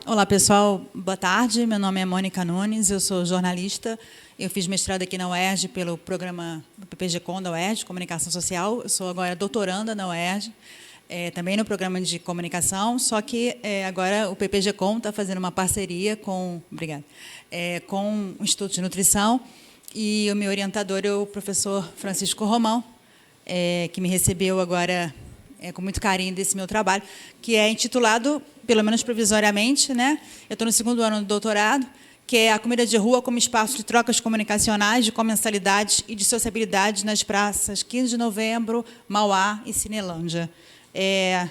Olá, pessoal. Boa tarde. Meu nome é Mônica Nunes, eu sou jornalista. Eu fiz mestrado aqui na UERJ pelo programa PPG-Com da UERJ, Comunicação Social. Eu sou agora doutoranda na UERJ, também no programa de comunicação, só que agora o PPG-Com está fazendo uma parceria com o Instituto de Nutrição, e o meu orientador é o professor Francisco Romão, que me recebeu agora com muito carinho desse meu trabalho, que é intitulado, pelo menos provisoriamente, né? Eu estou no 2º ano do doutorado, que é a comida de rua como espaço de trocas comunicacionais, de comensalidade e de sociabilidade nas praças 15 de novembro, Mauá e Cinelândia.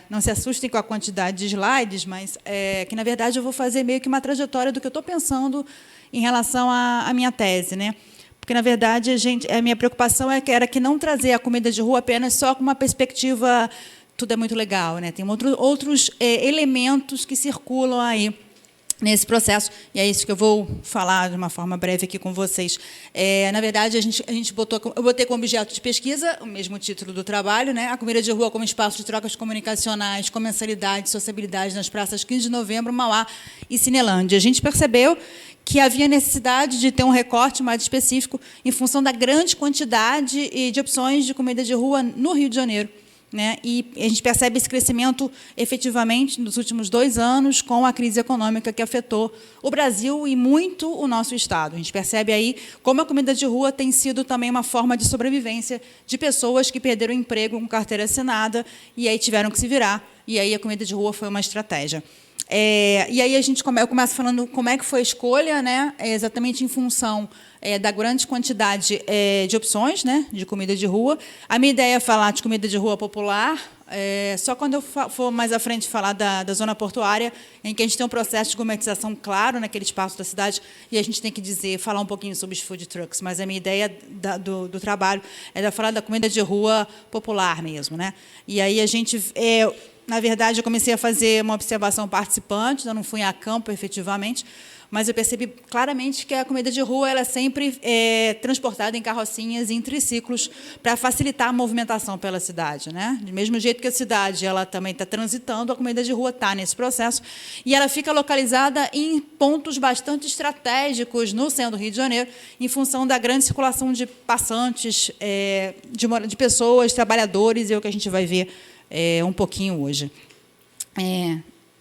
Não se assustem com a quantidade de slides, mas que, na verdade, eu vou fazer meio que uma trajetória do que eu estou pensando em relação à minha tese, né? Porque, na verdade, a minha preocupação era que não trazer a comida de rua apenas só com uma perspectiva tudo é muito legal, né? Tem outros elementos que circulam aí nesse processo, e é isso que eu vou falar de uma forma breve aqui com vocês. Na verdade, eu botei como objeto de pesquisa o mesmo título do trabalho, né? A comida de rua como espaço de trocas comunicacionais, comensalidade, sociabilidade nas praças 15 de novembro, Mauá e Cinelândia. A gente percebeu que havia necessidade de ter um recorte mais específico em função da grande quantidade de opções de comida de rua no Rio de Janeiro, né? E a gente percebe esse crescimento, efetivamente, nos últimos 2 anos, com a crise econômica que afetou o Brasil e muito o nosso Estado. A gente percebe aí como a comida de rua tem sido também uma forma de sobrevivência de pessoas que perderam o emprego com carteira assinada e aí tiveram que se virar, e aí a comida de rua foi uma estratégia. E aí eu começo falando como é que foi a escolha, né? Exatamente em função da grande quantidade de opções, né, de comida de rua. A minha ideia é falar de comida de rua popular, só quando eu for mais à frente falar da zona portuária, em que a gente tem um processo de gourmetização claro naquele espaço da cidade, e a gente tem que falar um pouquinho sobre os food trucks, mas a minha ideia do trabalho é falar da comida de rua popular mesmo, né? E aí a gente... Na verdade, eu comecei a fazer uma observação participante, eu não fui a campo, efetivamente, mas eu percebi claramente que a comida de rua ela é sempre transportada em carrocinhas e em triciclos para facilitar a movimentação pela cidade, né? Do mesmo jeito que a cidade ela também está transitando, a comida de rua está nesse processo, e ela fica localizada em pontos bastante estratégicos no centro do Rio de Janeiro, em função da grande circulação de passantes, de pessoas, trabalhadores, e é o que a gente vai ver um pouquinho hoje.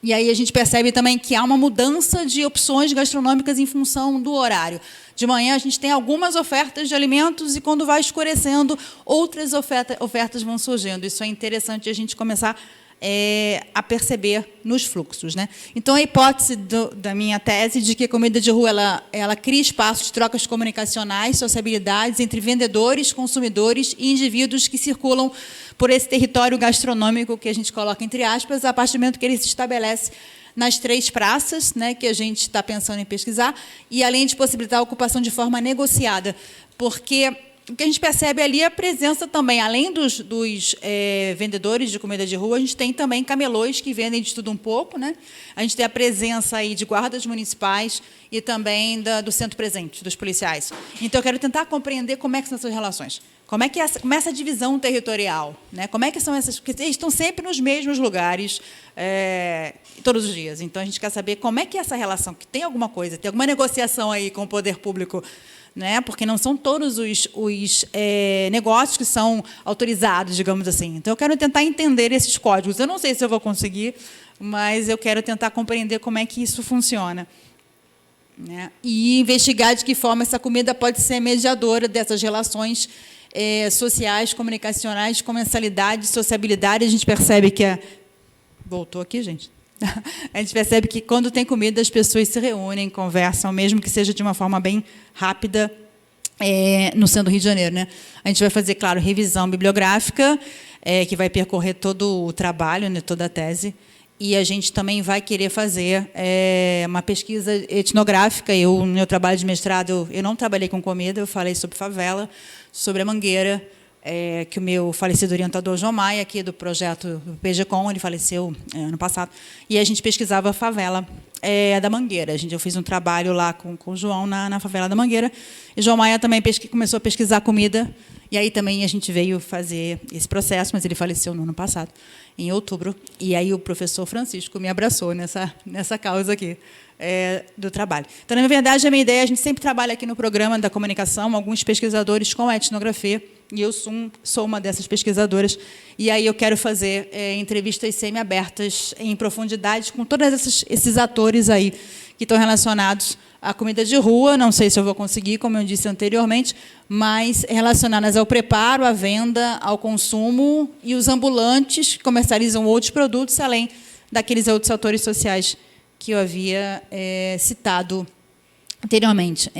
E aí a gente percebe também que há uma mudança de opções gastronômicas em função do horário. De manhã a gente tem algumas ofertas de alimentos e, quando vai escurecendo, outras ofertas vão surgindo. Isso é interessante a gente começar a perceber nos fluxos, né? Então, a hipótese da minha tese de que a comida de rua ela cria espaços de trocas comunicacionais, sociabilidades entre vendedores, consumidores e indivíduos que circulam por esse território gastronômico que a gente coloca entre aspas, a partir do momento que ele se estabelece nas 3 praças, né, que a gente está pensando em pesquisar, e além de possibilitar a ocupação de forma negociada, porque o que a gente percebe ali é a presença também, além dos vendedores de comida de rua, a gente tem também camelôs que vendem de tudo um pouco, né? A gente tem a presença aí de guardas municipais e também do centro presente, dos policiais. Então, eu quero tentar compreender como é que são essas relações. Como é essa divisão territorial, né? Como é que são essas... Porque eles estão sempre nos mesmos lugares, todos os dias. Então, a gente quer saber como é que é essa relação, que tem alguma coisa, tem alguma negociação aí com o poder público, né? Porque não são todos os negócios que são autorizados, digamos assim. Então, eu quero tentar entender esses códigos. Eu não sei se eu vou conseguir, mas eu quero tentar compreender como é que isso funciona, né? E investigar de que forma essa comida pode ser mediadora dessas relações sociais, comunicacionais, comensalidade, sociabilidade. A gente percebe que voltou aqui, gente? A gente percebe que, quando tem comida, as pessoas se reúnem, conversam, mesmo que seja de uma forma bem rápida, no centro do Rio de Janeiro, né? A gente vai fazer, claro, revisão bibliográfica, que vai percorrer todo o trabalho, né, toda a tese, e a gente também vai querer fazer uma pesquisa etnográfica. No meu trabalho de mestrado, eu não trabalhei com comida, eu falei sobre favela, sobre a Mangueira, que o meu falecido orientador João Maia, aqui do projeto do PGCom, ele faleceu ano passado, e a gente pesquisava a favela da Mangueira. Eu fiz um trabalho lá com o João na favela da Mangueira, e João Maia também começou a pesquisar comida, e aí também a gente veio fazer esse processo, mas ele faleceu no ano passado, em outubro, e aí o professor Francisco me abraçou nessa causa aqui do trabalho. Então, na verdade, a minha ideia, a gente sempre trabalha aqui no programa da comunicação, alguns pesquisadores com etnografia, e eu sou uma dessas pesquisadoras, e aí eu quero fazer entrevistas semi-abertas em profundidade com todos esses atores aí que estão relacionados à comida de rua. Não sei se eu vou conseguir, como eu disse anteriormente, mas relacionadas ao preparo, à venda, ao consumo, e os ambulantes que comercializam outros produtos, além daqueles outros atores sociais que eu havia citado anteriormente.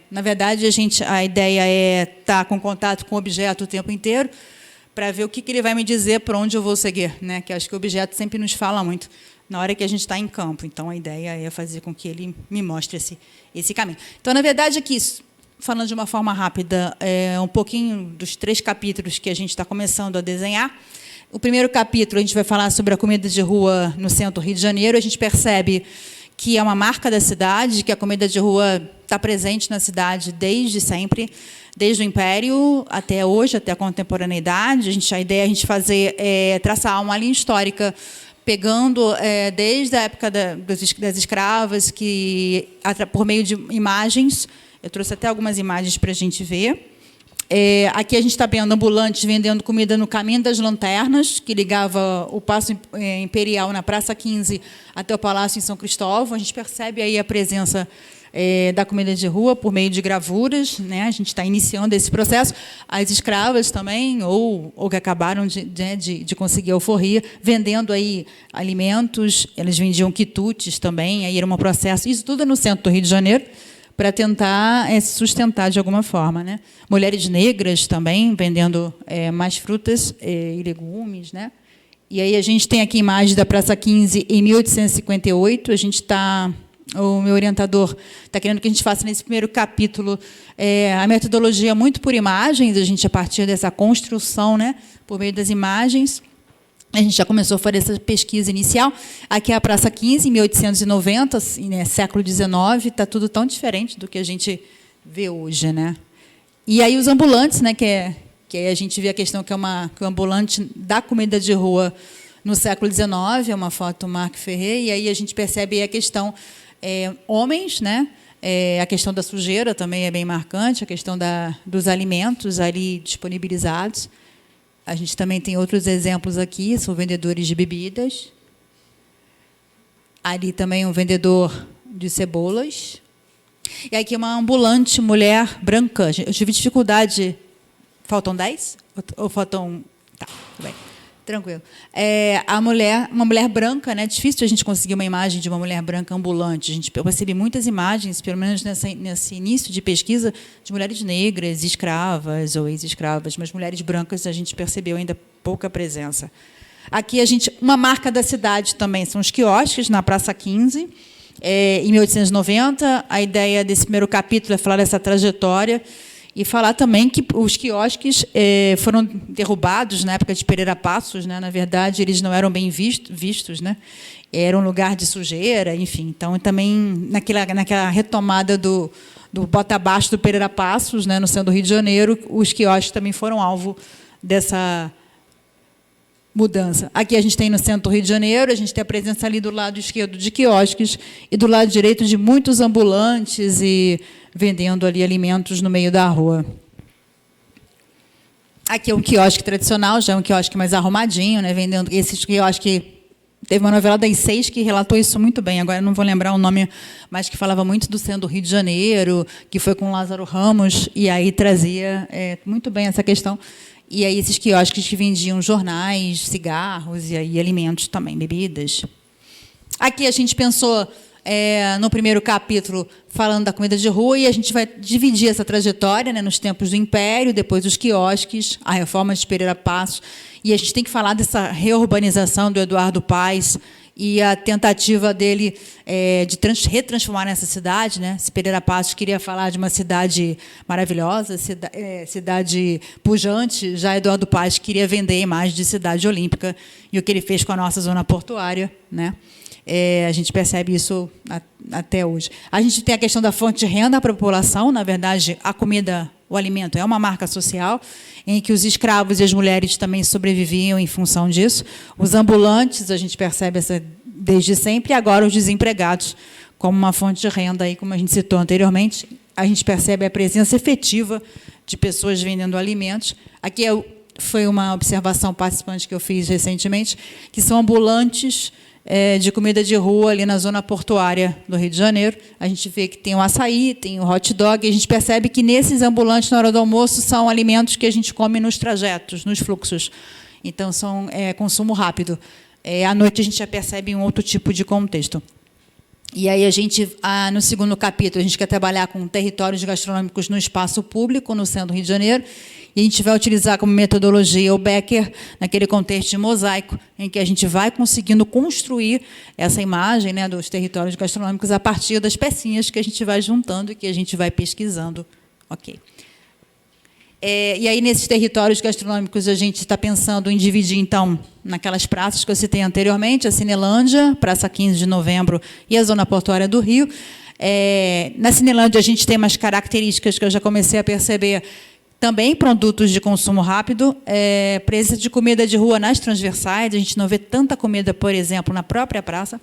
Na verdade, a ideia é estar com contato com o objeto o tempo inteiro, para ver o que ele vai me dizer, para onde eu vou seguir, né? Que acho que o objeto sempre nos fala muito na hora que a gente está em campo. Então, a ideia é fazer com que ele me mostre esse caminho. Então, na verdade, aqui, falando de uma forma rápida, um pouquinho dos 3 capítulos que a gente está começando a desenhar. O primeiro capítulo, a gente vai falar sobre a comida de rua no centro do Rio de Janeiro. A gente percebe que é uma marca da cidade, que a comida de rua está presente na cidade desde sempre, desde o Império até hoje, até a contemporaneidade. A ideia é a gente traçar uma linha histórica, pegando desde a época das escravas, que por meio de imagens, eu trouxe até algumas imagens para a gente ver. Aqui a gente está vendo ambulantes vendendo comida no Caminho das Lanternas, que ligava o Paço Imperial na Praça 15 até o Palácio em São Cristóvão. A gente percebe aí a presença da comida de rua por meio de gravuras, né? A gente está iniciando esse processo. As escravas também, ou que acabaram de conseguir a alforria, vendendo aí alimentos. Elas vendiam quitutes também, aí era um processo. Isso tudo no centro do Rio de Janeiro, para tentar se sustentar de alguma forma, né? Mulheres negras também vendendo mais frutas e legumes, né? E aí a gente tem aqui imagem da Praça 15 em 1858. O meu orientador está querendo que a gente faça nesse primeiro capítulo a metodologia muito por imagens. A gente, a partir dessa construção, né, por meio das imagens, a gente já começou a fazer essa pesquisa inicial. Aqui é a Praça 15, em 1890, assim, né, século XIX, está tudo tão diferente do que a gente vê hoje, né? E aí os ambulantes, né, que aí a gente vê a questão que é o ambulante da comida de rua no século XIX, é uma foto Marc Ferrer, e aí a gente percebe a questão homens, né? A questão da sujeira também é bem marcante, a questão dos alimentos ali disponibilizados. A gente também tem outros exemplos aqui, são vendedores de bebidas. Ali também um vendedor de cebolas. E aqui uma ambulante mulher branca. Eu tive dificuldade. Faltam 10? Ou faltam... Tá, tudo bem. Tranquilo. Uma mulher branca, né? Difícil a gente conseguir uma imagem de uma mulher branca ambulante. Eu percebi muitas imagens, pelo menos nesse início de pesquisa, de mulheres negras, escravas ou ex-escravas, mas mulheres brancas a gente percebeu ainda pouca presença. Aqui uma marca da cidade também são os quiosques na Praça 15, em 1890. A ideia desse primeiro capítulo é falar dessa trajetória e falar também que os quiosques foram derrubados na época de Pereira Passos, né? Na verdade, eles não eram bem vistos, né? Era um lugar de sujeira, enfim. Então, também, naquela retomada do bota abaixo do Pereira Passos, né, no centro do Rio de Janeiro, os quiosques também foram alvo dessa mudança. Aqui a gente tem no centro do Rio de Janeiro, a gente tem a presença ali do lado esquerdo de quiosques e do lado direito de muitos ambulantes e vendendo ali alimentos no meio da rua. Aqui é um quiosque tradicional, já é um quiosque mais arrumadinho, né, vendendo esses quiosques. Teve uma novela das 6 que relatou isso muito bem, agora eu não vou lembrar o nome, mas que falava muito do centro do Rio de Janeiro, que foi com Lázaro Ramos, e aí trazia muito bem essa questão. E aí esses quiosques que vendiam jornais, cigarros e aí alimentos também, bebidas. Aqui a gente pensou no primeiro capítulo falando da comida de rua e a gente vai dividir essa trajetória, né, nos tempos do Império, depois dos quiosques, a reforma de Pereira Passos, e a gente tem que falar dessa reurbanização do Eduardo Paes e a tentativa dele de retransformar essa cidade, né? Se Pereira Passos queria falar de uma cidade maravilhosa, cidade pujante, já Eduardo Paes queria vender a imagem de cidade olímpica, e o que ele fez com a nossa zona portuária, né? A gente percebe isso até hoje. A gente tem a questão da fonte de renda para a população. Na verdade, a comida, o alimento é uma marca social, em que os escravos e as mulheres também sobreviviam em função disso. Os ambulantes, a gente percebe desde sempre, e agora os desempregados como uma fonte de renda, aí, como a gente citou anteriormente, a gente percebe a presença efetiva de pessoas vendendo alimentos. Aqui foi uma observação participante que eu fiz recentemente, que são ambulantes de comida de rua ali na zona portuária do Rio de Janeiro. A gente vê que tem o açaí, tem o hot dog, e a gente percebe que nesses ambulantes, na hora do almoço, são alimentos que a gente come nos trajetos, nos fluxos. Então, são consumo rápido. À noite, a gente já percebe um outro tipo de contexto. E aí, no segundo capítulo, a gente quer trabalhar com territórios gastronômicos no espaço público, no centro do Rio de Janeiro, e a gente vai utilizar como metodologia o Becker, naquele contexto de mosaico, em que a gente vai conseguindo construir essa imagem, né, dos territórios gastronômicos a partir das pecinhas que a gente vai juntando e que a gente vai pesquisando. Ok. E aí, nesses territórios gastronômicos, a gente está pensando em dividir, então, naquelas praças que eu citei anteriormente, a Cinelândia, Praça 15 de Novembro e a Zona Portuária do Rio. Na Cinelândia, a gente tem umas características que eu já comecei a perceber, também produtos de consumo rápido, presença de comida de rua nas transversais. A gente não vê tanta comida, por exemplo, na própria praça.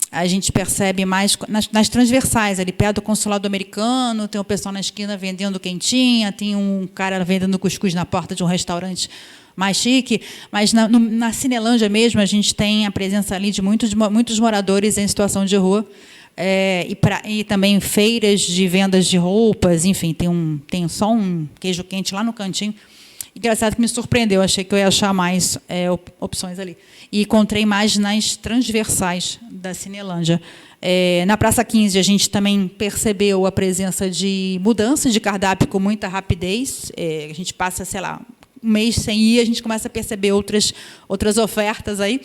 A gente percebe mais nas transversais, ali perto do consulado americano, tem o pessoal na esquina vendendo quentinha, tem um cara vendendo cuscuz na porta de um restaurante mais chique, mas na Cinelândia mesmo, a gente tem a presença ali de muitos moradores em situação de rua, e também feiras de vendas de roupas, enfim, tem só um queijo quente lá no cantinho. Engraçado que me surpreendeu, achei que eu ia achar mais opções ali. E encontrei mais nas transversais da Cinelândia. Na Praça 15, a gente também percebeu a presença de mudança de cardápio com muita rapidez. A gente passa, sei lá, um mês sem ir, a gente começa a perceber outras ofertas aí.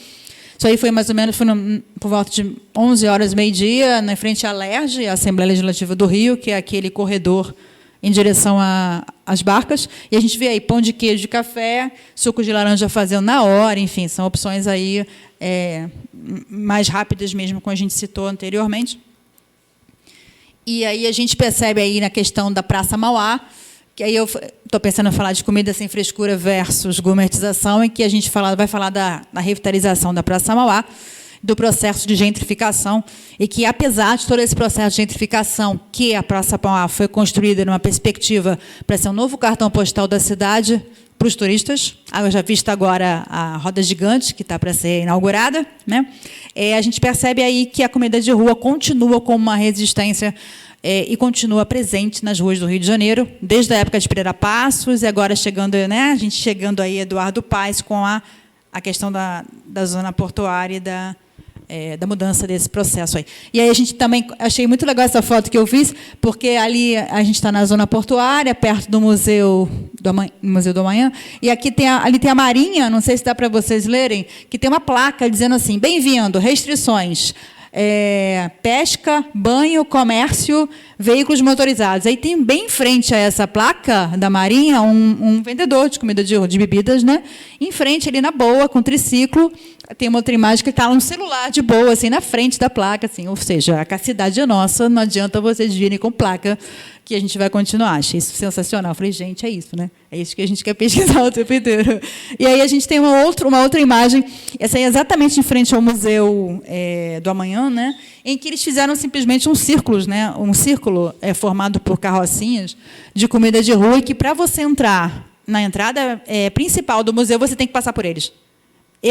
Isso aí foi mais ou menos por volta de 11 horas, meio-dia, na frente à Alerj, a Assembleia Legislativa do Rio, que é aquele corredor em direção às barcas, e a gente vê aí pão de queijo de café, suco de laranja fazendo na hora, enfim, são opções aí mais rápidas mesmo, como a gente citou anteriormente. E aí a gente percebe aí na questão da Praça Mauá, que aí eu estou pensando em falar de comida sem frescura versus gourmetização, e que a gente vai falar da revitalização da Praça Mauá, do processo de gentrificação, e que, apesar de todo esse processo de gentrificação, que a Praça Mauá foi construída numa perspectiva para ser um novo cartão postal da cidade para os turistas, já vista agora a roda gigante, que está para ser inaugurada, né? A gente percebe aí que a comida de rua continua como uma resistência e continua presente nas ruas do Rio de Janeiro, desde a época de Pereira Passos, e agora chegando, né, a gente chegando aí Eduardo Paes com a questão da zona portuária e da mudança desse processo aí. E aí a gente também, achei muito legal essa foto que eu fiz, porque ali a gente está na zona portuária, perto do Museu do Amanhã, e aqui ali tem a Marinha, não sei se dá para vocês lerem, que tem uma placa dizendo assim: bem-vindo, restrições, pesca, banho, comércio, veículos motorizados. Aí tem bem em frente a essa placa da Marinha um vendedor de comida de bebidas, né? Em frente, ali na boa, com triciclo, tem uma outra imagem que está no celular de boa, assim, na frente da placa, assim, ou seja, a cidade é nossa, não adianta vocês virem com placa, que a gente vai continuar. Achei isso sensacional. Eu falei, gente, é isso, né? É isso que a gente quer pesquisar o tempo inteiro. E aí a gente tem uma outra imagem, essa aí é exatamente em frente ao Museu do Amanhã, né? Em que eles fizeram simplesmente um círculo, né? Um círculo formado por carrocinhas de comida de rua, e que, para você entrar na entrada principal do museu, você tem que passar por eles.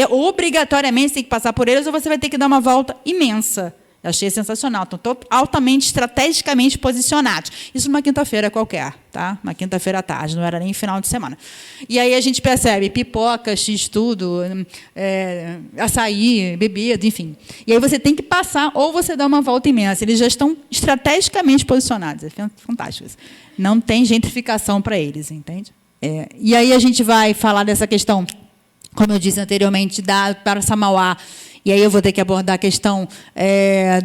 Obrigatoriamente você tem que passar por eles, ou você vai ter que dar uma volta imensa. Eu achei sensacional. Estão altamente, estrategicamente posicionados. Isso numa quinta-feira qualquer, tá? Uma quinta-feira à tarde, não era nem final de semana. E aí a gente percebe pipoca, x-tudo, açaí, bebida, enfim. E aí você tem que passar, ou você dá uma volta imensa. Eles já estão estrategicamente posicionados. É fantástico isso. Não tem gentrificação para eles, entende? E aí a gente vai falar dessa questão, como eu disse anteriormente, da Praça Mauá, E aí eu vou ter que abordar a questão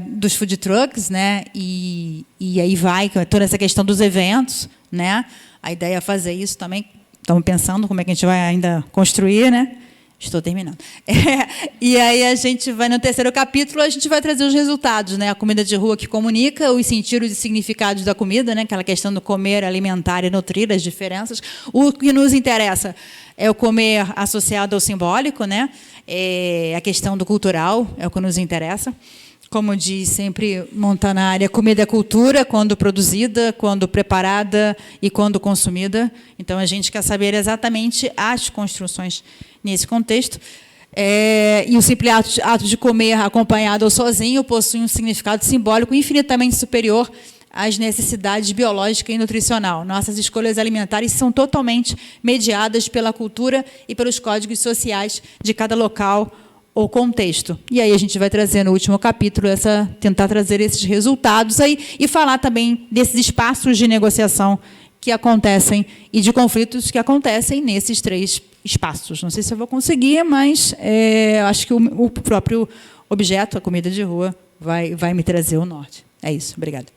dos food trucks, né? E aí vai toda essa questão dos eventos, né? A ideia é fazer isso também. Estamos pensando como é que a gente vai ainda construir, né? Estou terminando. E aí a gente vai, no terceiro capítulo, a gente vai trazer os resultados, né? A comida de rua que comunica, os sentidos e significados da comida, né? Aquela questão do comer, alimentar e nutrir, as diferenças. O que nos interessa é o comer associado ao simbólico, né? A questão do cultural é o que nos interessa. Como diz sempre Montanari, a comida é cultura quando produzida, quando preparada e quando consumida. Então, a gente quer saber exatamente as construções nesse contexto. E o simples ato de comer acompanhado ou sozinho possui um significado simbólico infinitamente superior às necessidades biológica e nutricional. Nossas escolhas alimentares são totalmente mediadas pela cultura e pelos códigos sociais de cada local ou contexto. E aí a gente vai trazer no último capítulo, tentar trazer esses resultados aí e falar também desses espaços de negociação que acontecem e de conflitos que acontecem nesses 3 espaços. Não sei se eu vou conseguir, mas acho que o próprio objeto, a comida de rua, vai me trazer o norte. É isso. Obrigada.